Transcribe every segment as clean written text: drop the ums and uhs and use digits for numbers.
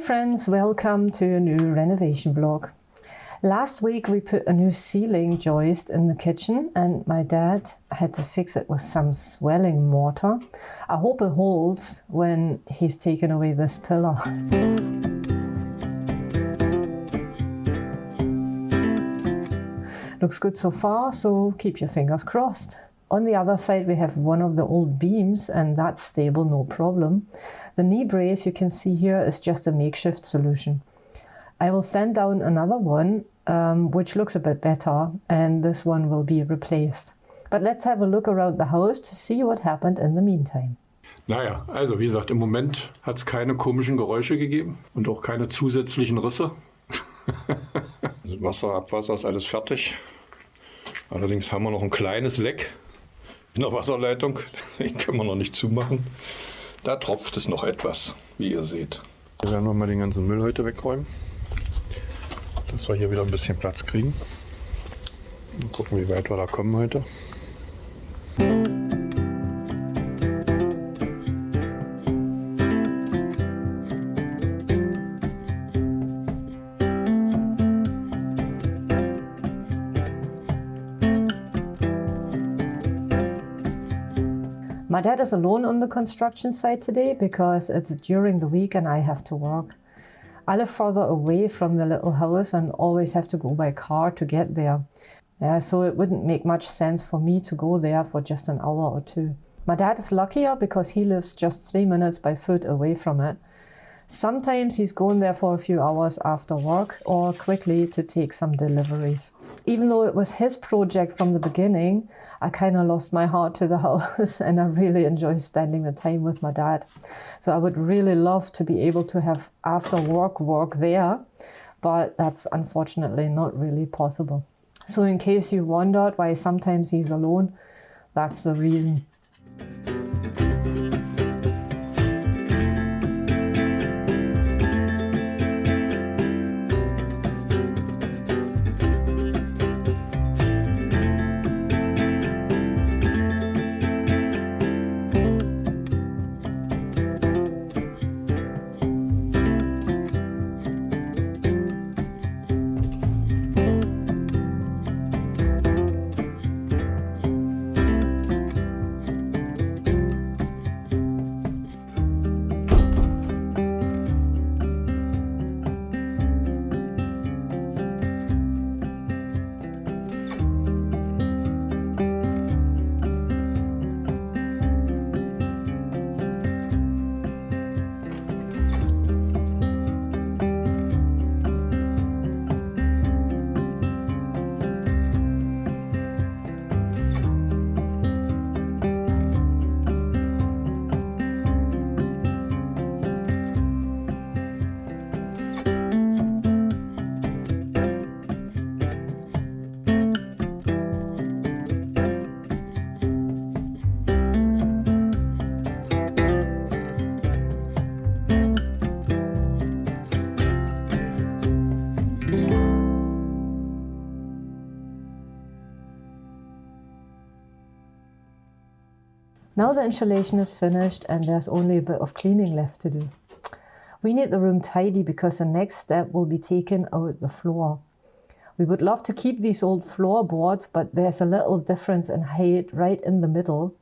friends, welcome to a new renovation vlog. Last week we put a new ceiling joist in the kitchen and my dad had to fix it with some swelling mortar. I hope it holds when he's taken away this pillar. Looks good so far, so keep your fingers crossed. On the other side we have one of the old beams and that's stable, no problem. The knee brace you can see here is just a makeshift solution. I will send down another one, which looks a bit better, and this one will be replaced. But let's have a look around the house to see what happened in the meantime. Naja, also wie gesagt, im Moment hat es keine komischen Geräusche gegeben und auch keine zusätzlichen Risse. Also Wasser, Abwasser ist alles fertig. Allerdings haben wir noch ein kleines Leck in der Wasserleitung, den können wir noch nicht zumachen. Da tropft es noch etwas, wie ihr seht. Wir werden mal den ganzen Müll heute wegräumen, dass wir hier wieder ein bisschen Platz kriegen. Mal gucken, wie weit wir da kommen heute. My dad is alone on the construction site today because it's during the week and I have to work. I live further away from the little house and always have to go by car to get there. Yeah, so it wouldn't make much sense for me to go there for just an hour or two. My dad is luckier because he lives just 3 minutes by foot away from it. Sometimes he's going there for a few hours after work or quickly to take some deliveries. Even though it was his project from the beginning, I kind of lost my heart to the house and I really enjoy spending the time with my dad. So I would really love to be able to have after work there, but that's unfortunately not really possible. So in case you wondered why sometimes he's alone, that's the reason. Now the insulation is finished and there's only a bit of cleaning left to do. We need the room tidy because the next step will be taking out the floor. We would love to keep these old floorboards, but there's a little difference in height right in the middle.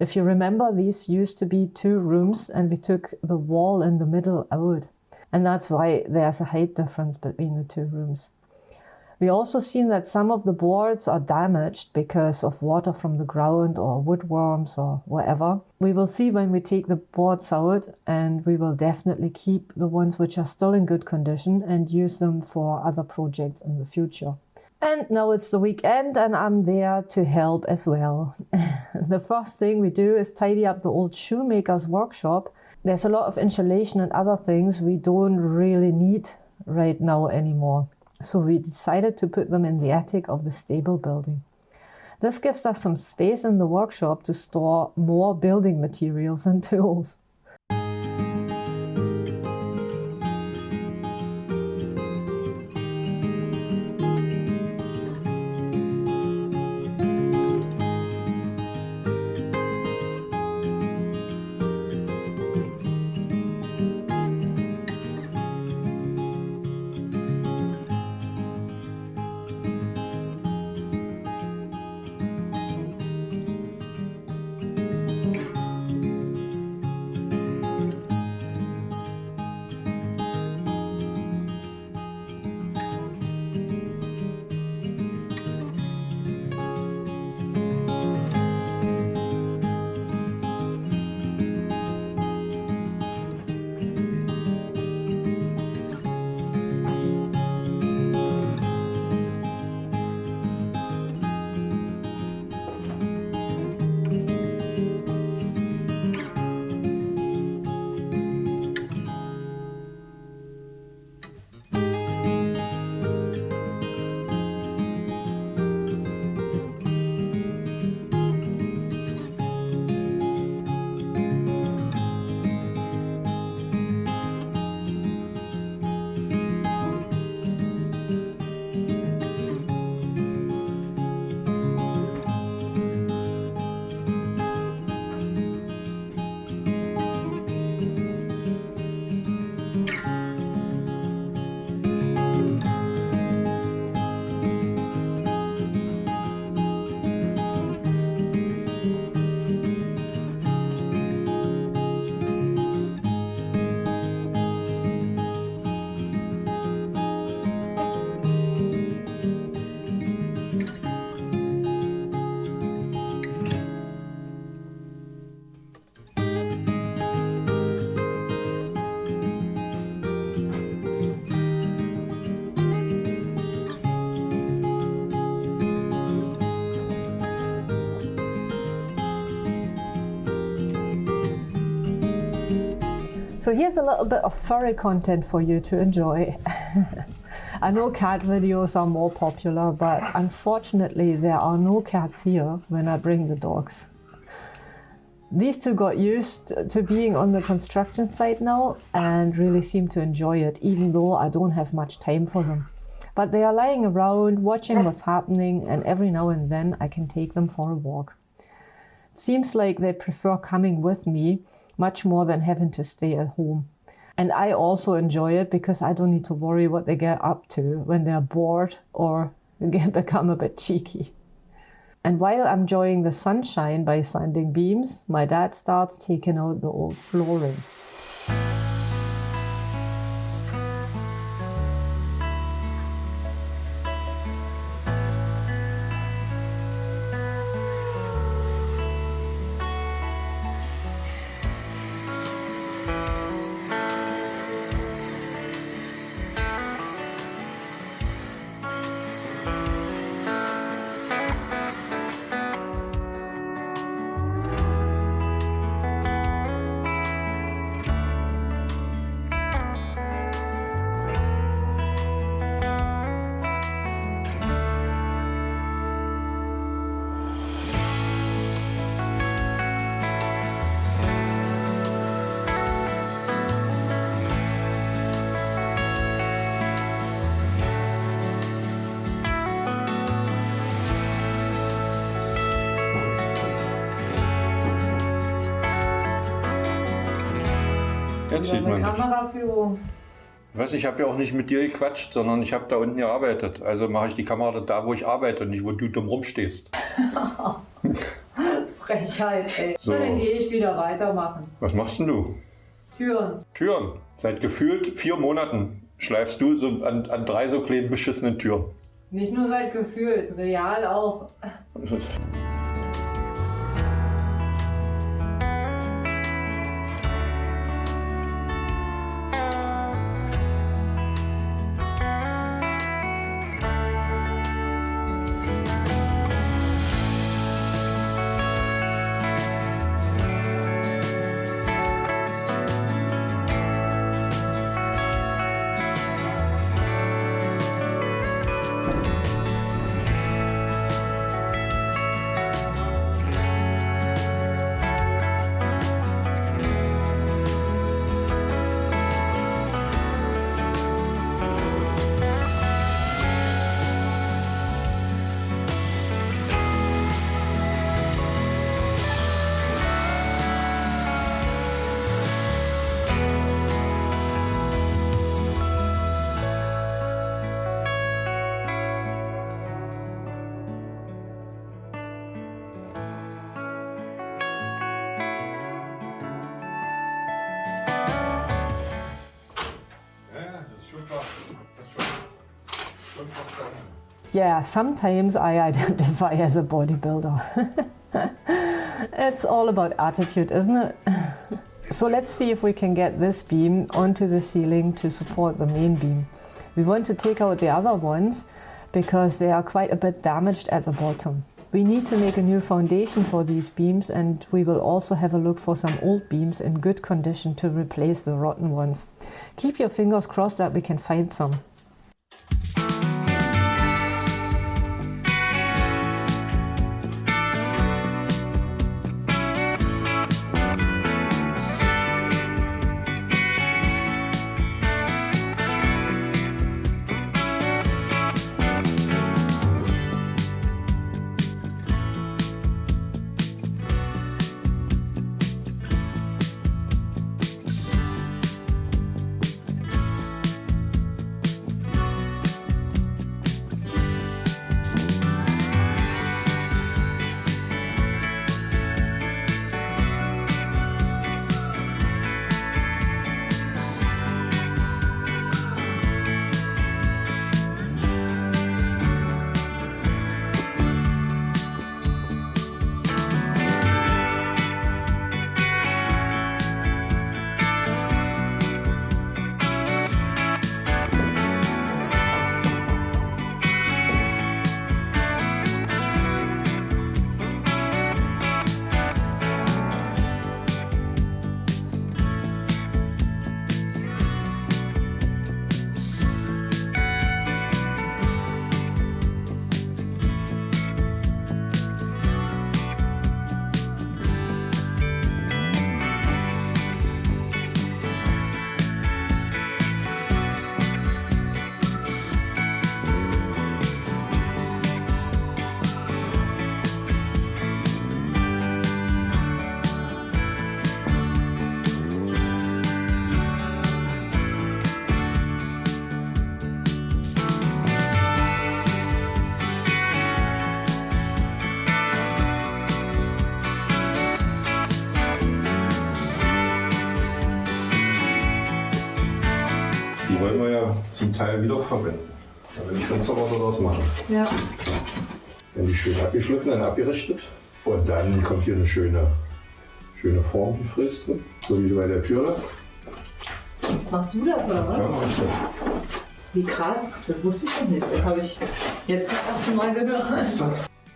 If you remember, these used to be 2 rooms and we took the wall in the middle out. And that's why there's a height difference between the 2 rooms. We also seen that some of the boards are damaged because of water from the ground or woodworms or whatever. We will see when we take the boards out, and we will definitely keep the ones which are still in good condition and use them for other projects in the future. And now it's the weekend and I'm there to help as well. The first thing we do is tidy up the old shoemaker's workshop. There's a lot of insulation and other things we don't really need right now anymore. So we decided to put them in the attic of the stable building. This gives us some space in the workshop to store more building materials and tools. So here's a little bit of furry content for you to enjoy. I know cat videos are more popular, but unfortunately there are no cats here when I bring the dogs. These two got used to being on the construction site now and really seem to enjoy it, even though I don't have much time for them. But they are lying around, watching what's happening, and every now and then I can take them for a walk. It seems like they prefer coming with me much more than having to stay at home. And I also enjoy it because I don't need to worry what they get up to when they're bored or become a bit cheeky. And while I'm enjoying the sunshine by sanding beams, my dad starts taking out the old flooring. Jetzt sieht man dich. Kameraführung. Was, ich habe ja auch nicht mit dir gequatscht, sondern ich habe da unten gearbeitet. Also mache ich die Kamera da, wo ich arbeite und nicht, wo du dumm rumstehst. Frechheit, ey. So. Dann gehe ich wieder weitermachen. Was machst denn du? Türen. Türen. Seit gefühlt 4 Monaten schleifst du so an 3 so kleinen beschissenen Türen. Nicht nur seit gefühlt, real auch. Yeah, sometimes I identify as a bodybuilder. It's all about attitude, isn't it? So let's see if we can get this beam onto the ceiling to support the main beam. We want to take out the other ones because they are quite a bit damaged at the bottom. We need to make a new foundation for these beams, and we will also have a look for some old beams in good condition to replace the rotten ones. Keep your fingers crossed that we can find some. Teil wiederverwenden. Wenn ich Fensterwarte dort machen. Ja. Wenn die schön abgeschliffen und abgerichtet. Und dann kommt hier eine schöne Form, die fräst drin. So wie bei der Tür. Machst du das oder was? Ja, mach ich das. Wie krass, das wusste ich noch nicht. Das habe ich jetzt zum ersten Mal gehört.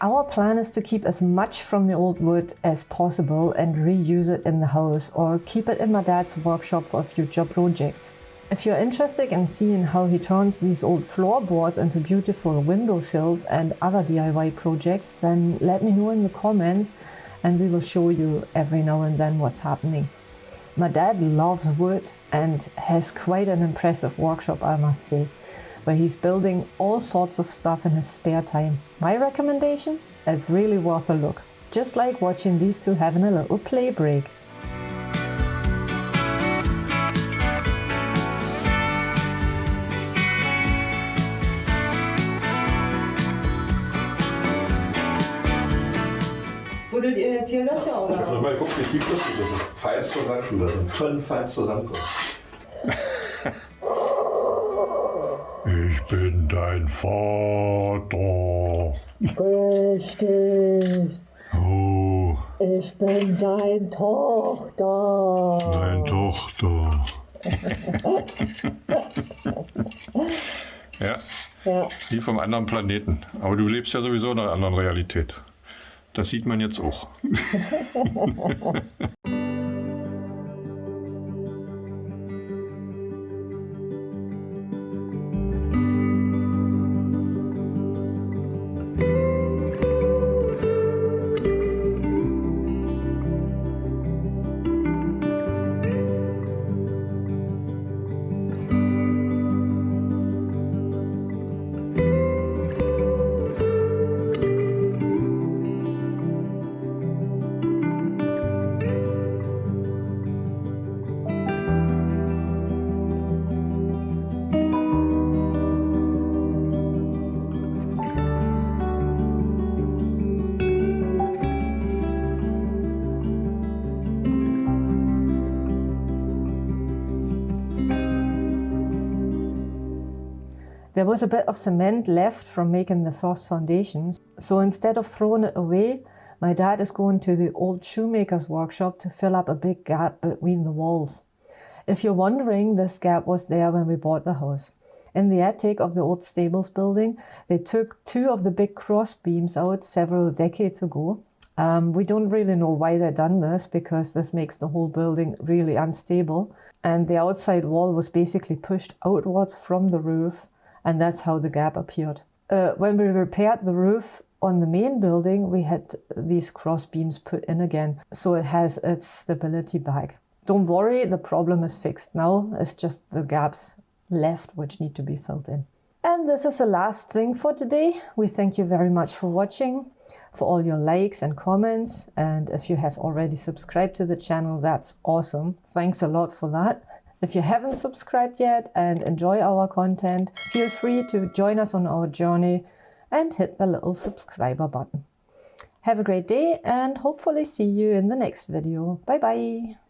Our plan is to keep as much from the old wood as possible and reuse it in the house or keep it in my dad's workshop for future projects. If you're interested in seeing how he turns these old floorboards into beautiful window sills and other DIY projects, then let me know in the comments and we will show you every now and then what's happening. My dad loves wood and has quite an impressive workshop, I must say, where he's building all sorts of stuff in his spare time. My recommendation? It's really worth a look. Just like watching these two having a little play break. Buddelt ihr jetzt hier Löcher oder? Ich muss mal gucken, wie tief das ist. Das ist feinster Sand. Das ist ein feinster Sand. Ich bin dein Vater. Richtig. Oh. Ich bin dein Tochter. Deine Tochter. Ja. Ja. Wie vom anderen Planeten. Aber du lebst ja sowieso in einer anderen Realität. Das sieht man jetzt auch. There was a bit of cement left from making the first foundations, so instead of throwing it away, my dad is going to the old shoemaker's workshop to fill up a big gap between the walls. If you're wondering, this gap was there when we bought the house. In the attic of the old stables building, they took two of the big crossbeams out several decades ago. We don't really know why they done this, because this makes the whole building really unstable. And the outside wall was basically pushed outwards from the roof, and that's how the gap appeared. When we repaired the roof on the main building, we had these cross beams put in again, so it has its stability back. Don't worry, the problem is fixed now. It's just the gaps left which need to be filled in. And this is the last thing for today. We thank you very much for watching, for all your likes and comments, and if you have already subscribed to the channel, that's awesome. Thanks a lot for that. If you haven't subscribed yet and enjoy our content, feel free to join us on our journey and hit the little subscriber button. Have a great day and hopefully see you in the next video. Bye bye!